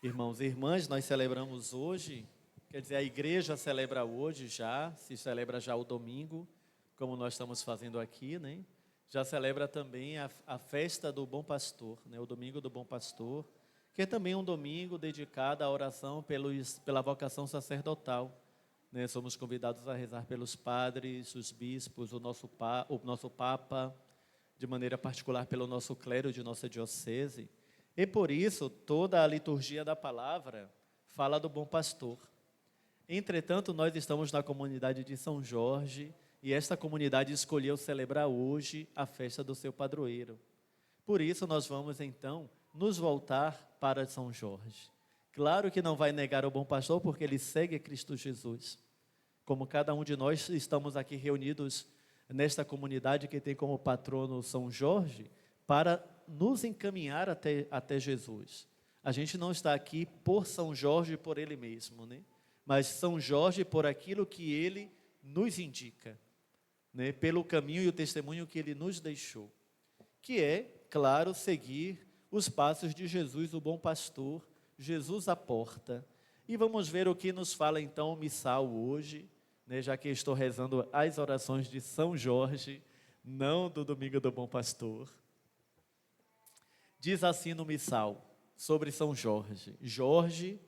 Irmãos e irmãs, nós celebramos hoje, quer dizer, a igreja celebra hoje já, se celebra já o domingo, como nós estamos fazendo aqui, né? Já celebra também a festa do Bom Pastor, né? O domingo do Bom Pastor, que é também um domingo dedicado à oração pela vocação sacerdotal, né? Somos convidados a rezar pelos padres, os bispos, o nosso Papa, de maneira particular pelo nosso clero de nossa diocese. E por isso, toda a liturgia da palavra fala do bom pastor. Entretanto, nós estamos na comunidade de São Jorge e esta comunidade escolheu celebrar hoje a festa do seu padroeiro. Por isso, nós vamos então nos voltar para São Jorge. Claro que não vai negar o bom pastor, porque ele segue Cristo Jesus. Como cada um de nós estamos aqui reunidos nesta comunidade que tem como patrono São Jorge, para nos encaminhar até Jesus. A gente não está aqui por São Jorge, por ele mesmo, né? Mas São Jorge por aquilo que ele nos indica, né? Pelo caminho e o testemunho que ele nos deixou, que é, claro, seguir os passos de Jesus, o bom pastor, Jesus a porta. E vamos ver o que nos fala então o missal hoje, né? Já que estou rezando as orações de São Jorge, não do domingo do bom pastor. Diz assim no missal, sobre São Jorge: Jorge,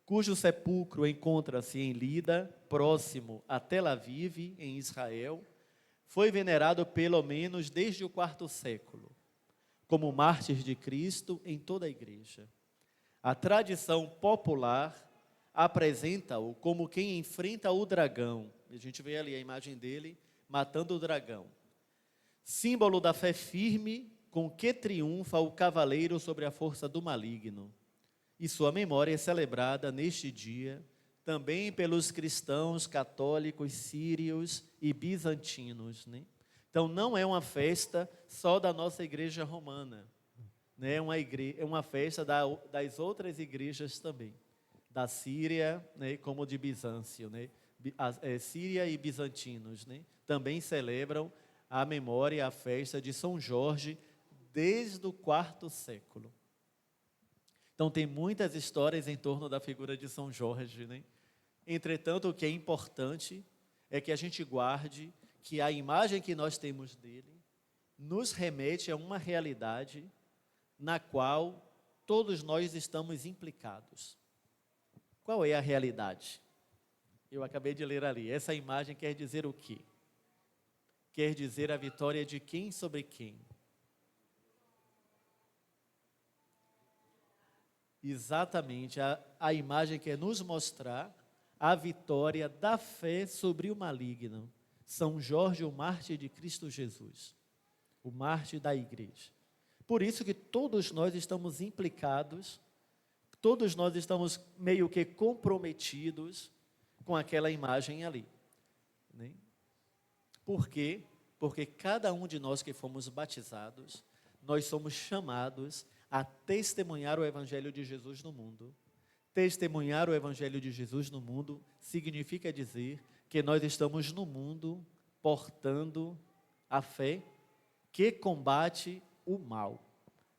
cujo sepulcro encontra-se em Lida, próximo a Tel Aviv, em Israel, foi venerado pelo menos desde o IV século, como mártir de Cristo em toda a igreja. A tradição popular apresenta-o como quem enfrenta o dragão. A gente vê ali a imagem dele matando o dragão. Símbolo da fé firme com que triunfa o cavaleiro sobre a força do maligno. E sua memória é celebrada neste dia também pelos cristãos católicos, sírios e bizantinos, né? Então não é uma festa só da nossa igreja romana, né? É uma festa das outras igrejas também, da Síria, né? Como de Bizâncio, né? Síria e bizantinos, né? Também celebram a memória e a festa de São Jorge desde o IV século. Então tem muitas histórias em torno da figura de São Jorge, né? Entretanto, o que é importante é que a gente guarde que a imagem que nós temos dele nos remete a uma realidade na qual todos nós estamos implicados. Qual é a realidade? Eu acabei de ler ali. Essa imagem quer dizer o quê? Quer dizer a vitória de quem sobre quem? Exatamente, a imagem quer nos mostrar a vitória da fé sobre o maligno. São Jorge, o mártir de Cristo Jesus, o mártir da igreja. Por isso que todos nós estamos implicados, todos nós estamos meio que comprometidos com aquela imagem ali, né? Por quê? Porque cada um de nós que fomos batizados, nós somos chamados a testemunhar o Evangelho de Jesus no mundo. Testemunhar o Evangelho de Jesus no mundo significa dizer que nós estamos no mundo portando a fé que combate o mal,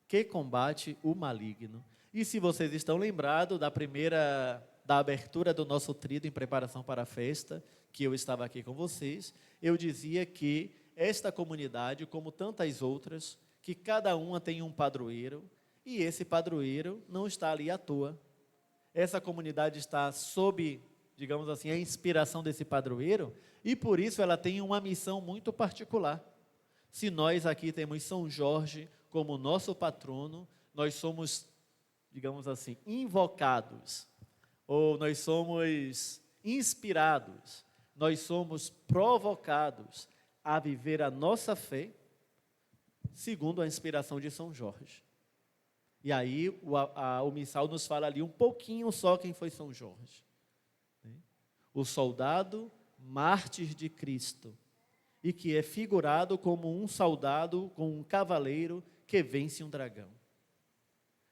que combate o maligno. E se vocês estão lembrados da abertura do nosso tríduo em preparação para a festa, que eu estava aqui com vocês, eu dizia que esta comunidade, como tantas outras, que cada uma tem um padroeiro, e esse padroeiro não está ali à toa. Essa comunidade está sob, digamos assim, a inspiração desse padroeiro, e por isso ela tem uma missão muito particular. Se nós aqui temos São Jorge como nosso patrono, nós somos, digamos assim, invocados, ou nós somos inspirados, nós somos provocados a viver a nossa fé segundo a inspiração de São Jorge. E aí o missal nos fala ali um pouquinho só quem foi São Jorge, né? O soldado mártir de Cristo, e que é figurado como um soldado com um cavaleiro que vence um dragão.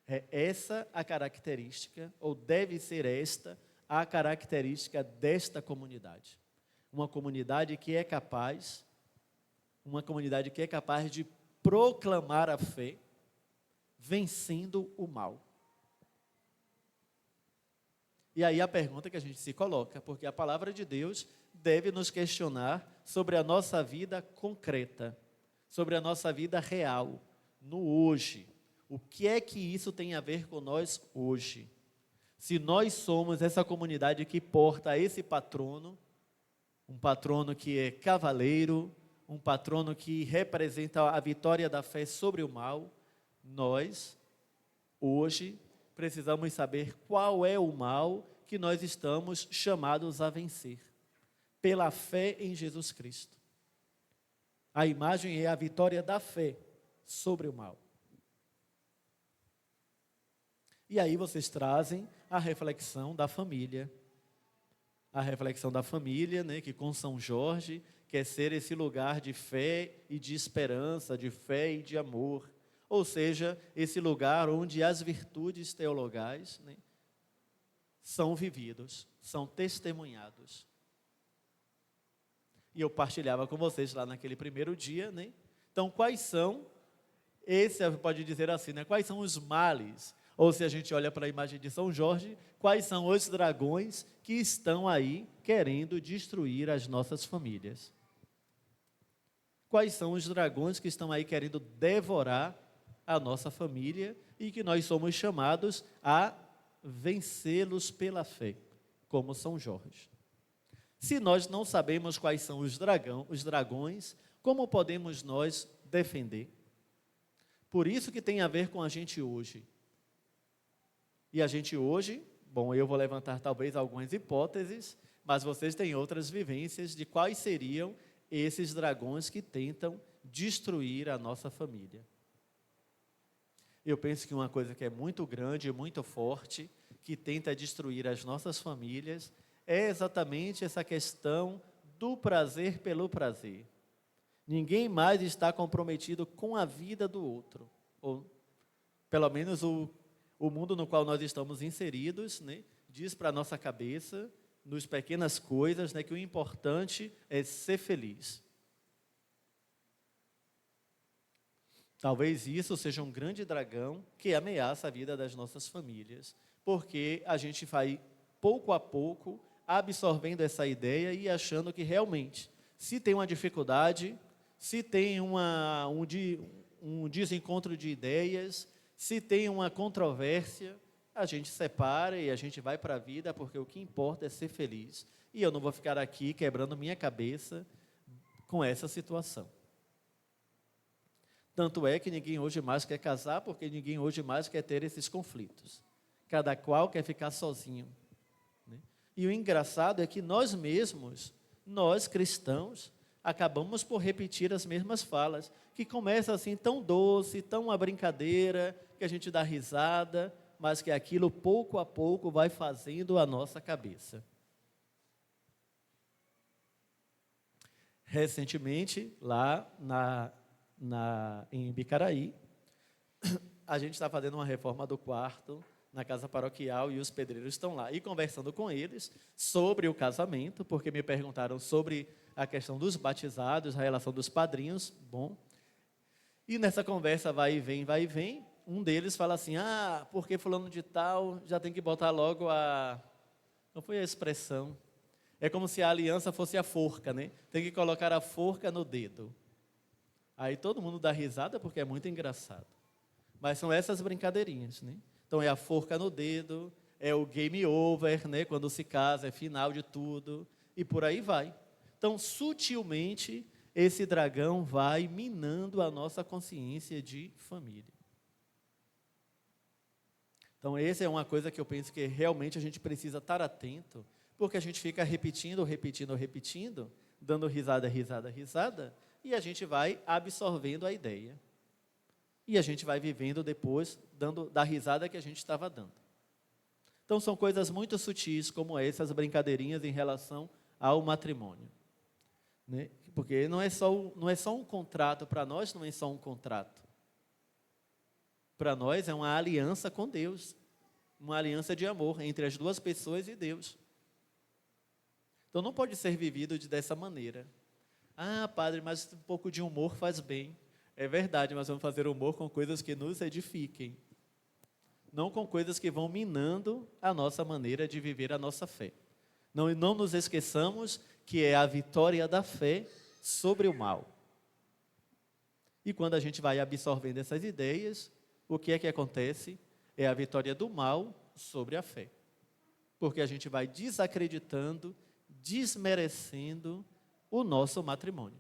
É essa a característica, ou deve ser esta, a característica desta comunidade. Uma comunidade que é capaz de proclamar a fé, vencendo o mal. E aí a pergunta que a gente se coloca, porque a palavra de Deus deve nos questionar sobre a nossa vida concreta, sobre a nossa vida real, no hoje. O que é que isso tem a ver com nós hoje? Se nós somos essa comunidade que porta esse patrono, um patrono que é cavaleiro, um patrono que representa a vitória da fé sobre o mal, nós, hoje, precisamos saber qual é o mal que nós estamos chamados a vencer, pela fé em Jesus Cristo. A imagem é a vitória da fé sobre o mal. E aí vocês trazem a reflexão da família. A reflexão da família, né, que com São Jorge quer ser esse lugar de fé e de esperança, de fé e de amor. Ou seja, esse lugar onde as virtudes teologais, né, são vividos, são testemunhados. E eu partilhava com vocês lá naquele primeiro dia, né? Então, quais são, esse pode dizer assim, né? Quais são os males? Ou se a gente olha para a imagem de São Jorge, quais são os dragões que estão aí querendo destruir as nossas famílias? Quais são os dragões que estão aí querendo devorar a nossa família e que nós somos chamados a vencê-los pela fé, como São Jorge? Se nós não sabemos quais são os dragões, como podemos nós defender? Por isso que tem a ver com a gente hoje. E a gente hoje, bom, eu vou levantar talvez algumas hipóteses, mas vocês têm outras vivências de quais seriam esses dragões que tentam destruir a nossa família. Eu penso que uma coisa que é muito grande e muito forte, que tenta destruir as nossas famílias, é exatamente essa questão do prazer pelo prazer. Ninguém mais está comprometido com a vida do outro, ou pelo menos o mundo no qual nós estamos inseridos, né, diz para a nossa cabeça, nas pequenas coisas, né, que o importante é ser feliz. Talvez isso seja um grande dragão que ameaça a vida das nossas famílias, porque a gente vai, pouco a pouco, absorvendo essa ideia e achando que realmente, se tem uma dificuldade, se tem um desencontro de ideias, se tem uma controvérsia, a gente separa e a gente vai para a vida, porque o que importa é ser feliz. E eu não vou ficar aqui quebrando minha cabeça com essa situação. Tanto é que ninguém hoje mais quer casar, porque ninguém hoje mais quer ter esses conflitos. Cada qual quer ficar sozinho. Né? E o engraçado é que nós mesmos, nós cristãos, acabamos por repetir as mesmas falas, que começa assim tão doce, tão uma brincadeira, que a gente dá risada, mas que aquilo pouco a pouco vai fazendo a nossa cabeça. Recentemente, lá em Bicaraí, a gente está fazendo uma reforma do quarto na casa paroquial e os pedreiros estão lá. E conversando com eles sobre o casamento, porque me perguntaram sobre a questão dos batizados, a relação dos padrinhos. Bom, e nessa conversa vai e vem, um deles fala assim, porque fulano de tal já tem que botar logo não foi a expressão, é como se a aliança fosse a forca, né? Tem que colocar a forca no dedo. Aí todo mundo dá risada porque é muito engraçado. Mas são essas brincadeirinhas, né? Então é a forca no dedo, é o game over, né? Quando se casa, é final de tudo, e por aí vai. Então, sutilmente, esse dragão vai minando a nossa consciência de família. Então, essa é uma coisa que eu penso que realmente a gente precisa estar atento, porque a gente fica repetindo, dando risada, e a gente vai absorvendo a ideia. E a gente vai vivendo depois, da risada que a gente estava dando. Então, são coisas muito sutis, como essas brincadeirinhas em relação ao matrimônio. Né? Porque não é só um contrato, para nós não é só um contrato. Para nós é uma aliança com Deus, uma aliança de amor entre as duas pessoas e Deus. Então não pode ser vivido dessa maneira. Padre, mas um pouco de humor faz bem. É verdade, mas vamos fazer humor com coisas que nos edifiquem. não com coisas que vão minando a nossa maneira de viver a nossa fé. Não nos esqueçamos que é a vitória da fé sobre o mal. E quando a gente vai absorvendo essas ideias, o que é que acontece? É a vitória do mal sobre a fé. Porque a gente vai desacreditando, desmerecendo o nosso matrimônio.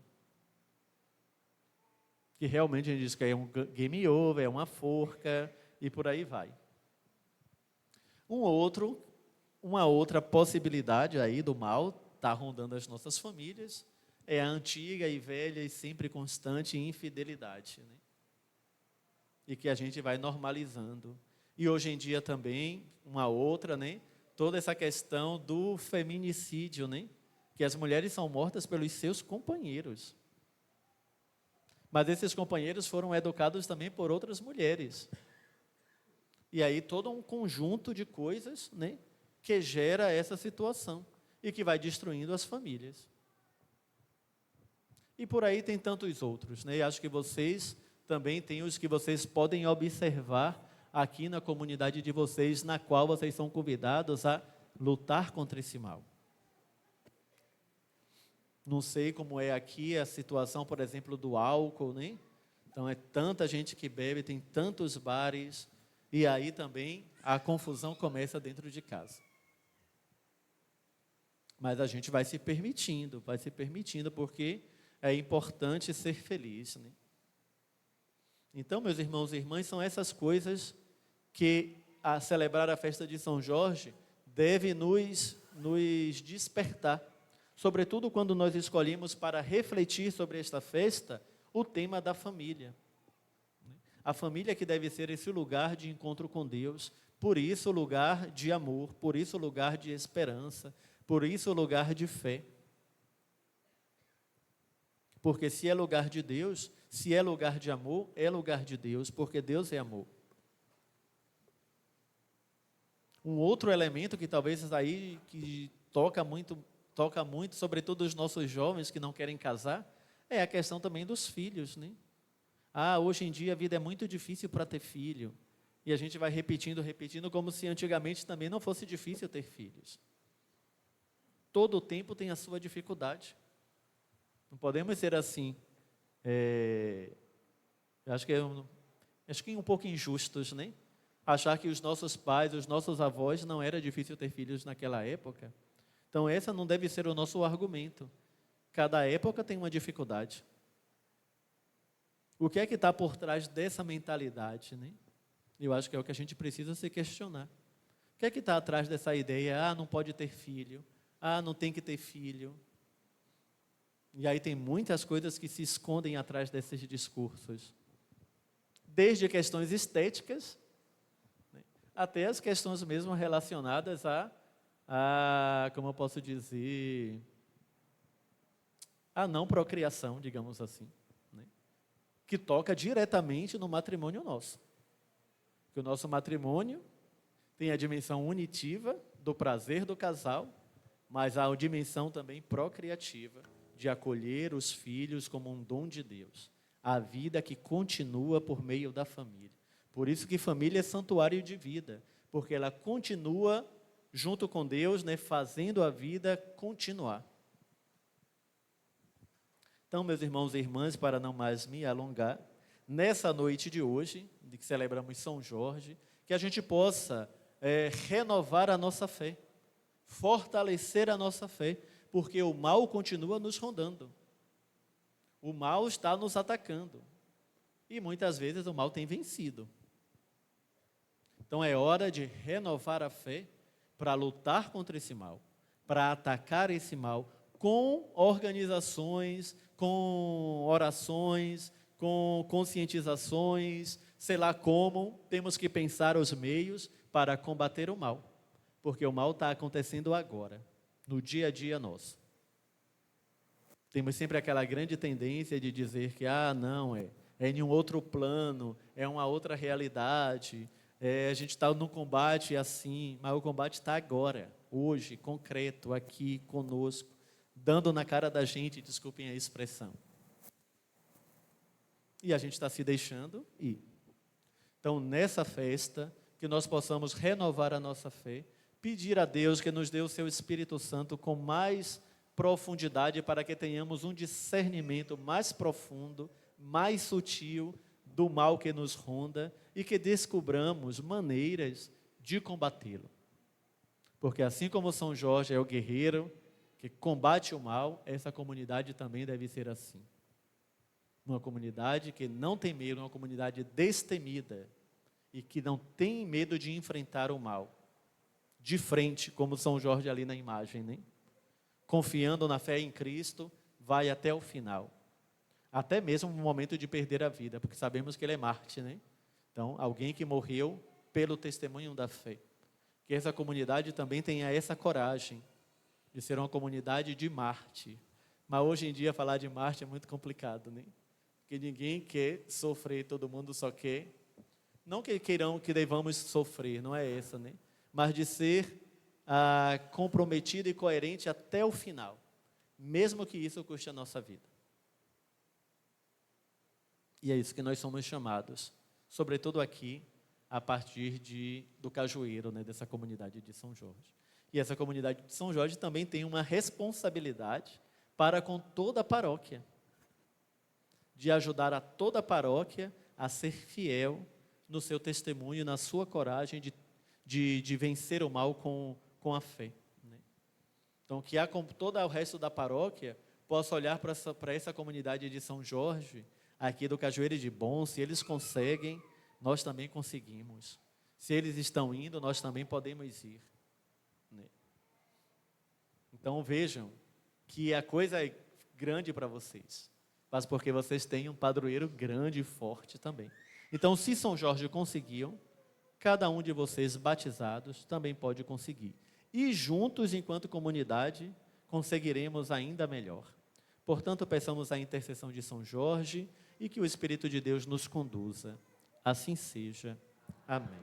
Que realmente a gente diz que é um game over, é uma forca, e por aí vai. Uma outra possibilidade aí do mal, está rondando as nossas famílias, é a antiga e velha e sempre constante infidelidade, né? E que a gente vai normalizando. E hoje em dia também, uma outra, né? Toda essa questão do feminicídio, né? Que as mulheres são mortas pelos seus companheiros. Mas esses companheiros foram educados também por outras mulheres. E aí todo um conjunto de coisas, né? Que gera essa situação e que vai destruindo as famílias. E por aí tem tantos outros, né? E acho que vocês também têm os que vocês podem observar aqui na comunidade de vocês, na qual vocês são convidados a lutar contra esse mal. Não sei como é aqui a situação, por exemplo, do álcool, né? Então é tanta gente que bebe, tem tantos bares, e aí também a confusão começa dentro de casa. Mas a gente vai se permitindo, porque é importante ser feliz, né? Então, meus irmãos e irmãs, são essas coisas que a celebrar a festa de São Jorge deve nos despertar. Sobretudo quando nós escolhemos para refletir sobre esta festa o tema da família. A família que deve ser esse lugar de encontro com Deus, por isso lugar de amor, por isso lugar de esperança, por isso lugar de fé. Porque se é lugar de Deus, se é lugar de amor, é lugar de Deus, porque Deus é amor. Um outro elemento que talvez aí que toca muito, sobretudo os nossos jovens que não querem casar, é a questão também dos filhos, né? Hoje em dia a vida é muito difícil para ter filho. E a gente vai repetindo, como se antigamente também não fosse difícil ter filhos. Todo o tempo tem a sua dificuldade. Não podemos ser assim, acho que um pouco injustos, né? Achar que os nossos pais, os nossos avós, não era difícil ter filhos naquela época. Então, essa não deve ser o nosso argumento. Cada época tem uma dificuldade. O que é que está por trás dessa mentalidade, né? Eu acho que é o que a gente precisa se questionar. O que é que está atrás dessa ideia? Não pode ter filho. Não tem que ter filho. E aí tem muitas coisas que se escondem atrás desses discursos. Desde questões estéticas, né, até as questões mesmo relacionadas como eu posso dizer, a não procriação, digamos assim, né, que toca diretamente no matrimônio nosso. Que o nosso matrimônio tem a dimensão unitiva do prazer do casal, mas há a dimensão também procriativa, de acolher os filhos como um dom de Deus. A vida que continua por meio da família. Por isso que família é santuário de vida, porque ela continua junto com Deus, né, fazendo a vida continuar. Então, meus irmãos e irmãs, para não mais me alongar, nessa noite de hoje, de que celebramos São Jorge, que a gente possa renovar a nossa fé, fortalecer a nossa fé, porque o mal continua nos rondando. O mal está nos atacando. E muitas vezes o mal tem vencido. Então é hora de renovar a fé para lutar contra esse mal, para atacar esse mal com organizações, com orações, com conscientizações, sei lá como, temos que pensar os meios para combater o mal. Porque o mal está acontecendo agora, no dia a dia nosso. Temos sempre aquela grande tendência de dizer que, não, é em um outro plano, é uma outra realidade, a gente está no combate assim, mas o combate está agora, hoje, concreto, aqui conosco, dando na cara da gente, desculpem a expressão. E a gente está se deixando ir. Então, nessa festa, que nós possamos renovar a nossa fé, pedir a Deus que nos dê o seu Espírito Santo com mais profundidade para que tenhamos um discernimento mais profundo, mais sutil do mal que nos ronda e que descubramos maneiras de combatê-lo. Porque assim como São Jorge é o guerreiro que combate o mal, essa comunidade também deve ser assim. Uma comunidade que não tem medo, uma comunidade destemida e que não tem medo de enfrentar o mal. De frente, como São Jorge ali na imagem, né? Confiando na fé em Cristo, vai até o final. Até mesmo no momento de perder a vida, porque sabemos que ele é mártir, né? Então, alguém que morreu pelo testemunho da fé. Que essa comunidade também tenha essa coragem de ser uma comunidade de mártir. Mas hoje em dia falar de mártir é muito complicado, né? Porque ninguém quer sofrer, todo mundo só quer. Não que queiram que devamos sofrer, não é essa, né? Mas de ser comprometido e coerente até o final, mesmo que isso custe a nossa vida. E é isso que nós somos chamados, sobretudo aqui, a partir do Cajueiro, né, dessa comunidade de São Jorge. E essa comunidade de São Jorge também tem uma responsabilidade para com toda a paróquia, de ajudar a toda a paróquia a ser fiel no seu testemunho, na sua coragem de vencer o mal com a fé. Né? Então, que todo o resto da paróquia possa olhar para essa comunidade de São Jorge, aqui do Cajueiro de Bom, se eles conseguem, nós também conseguimos. Se eles estão indo, nós também podemos ir. Né? Então, vejam que a coisa é grande para vocês, mas porque vocês têm um padroeiro grande e forte também. Então, se São Jorge conseguiu, cada um de vocês batizados também pode conseguir. E juntos, enquanto comunidade, conseguiremos ainda melhor. Portanto, peçamos a intercessão de São Jorge e que o Espírito de Deus nos conduza. Assim seja. Amém.